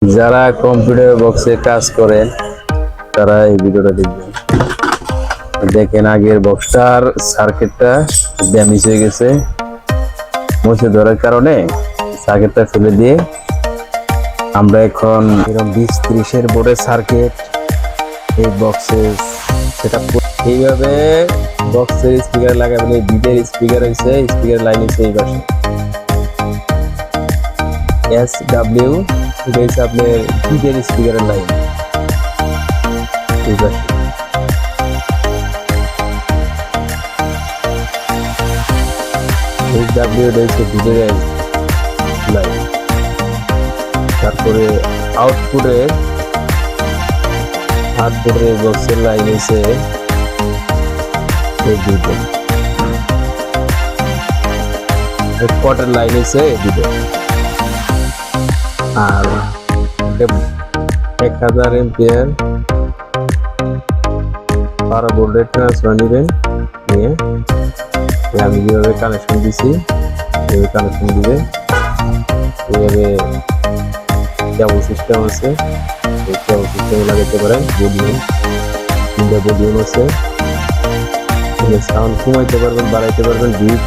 যারা কম্পিউটার বক্সে কাজ করেন তারা এই ভিডিওটা দেখবেন। দেখেন আগের বক্সটার সার্কিটটা ড্যামেজ হয়ে গেছে, মুছে ধরার কারণে সার্কিটটা ফেলে দিয়ে আমরা এখন এরকম 20-30 বোর্ডের সার্কিট এই বক্সে সেটা এইভাবে বক্সের স্পিকার লাগাবেন। এই বিটের স্পিকার হয়েছে, স্পিকার লাইন হয়েছে এই পাশে SW, এটা হচ্ছে আপনার বিটের স্পিকারের লাইন এই পাশে। SW এটা হচ্ছে বিটের লাইন। তারপরে আউটপুটের বক্সের লাইন হয়েছে এই দুটো, পটের লাইন হয়েছে এই দুটো। আর 1000 এম্পিয়ার 12 ভোল্টের ট্রান্সফরমার নেবেন, নিয়ে আমি যেভাবে কানেকশন দিছি এইভাবে কানেকশন দিবে। এইভাবে কেবল সিস্টেম আছে, এই কেবল সিস্টেমে লাগাতে পারেন। ভলিউম, 3টা ভলিউম আছে, সাউন্ড কমাইতে পারবেন, বাড়াইতে পারবেন, বিট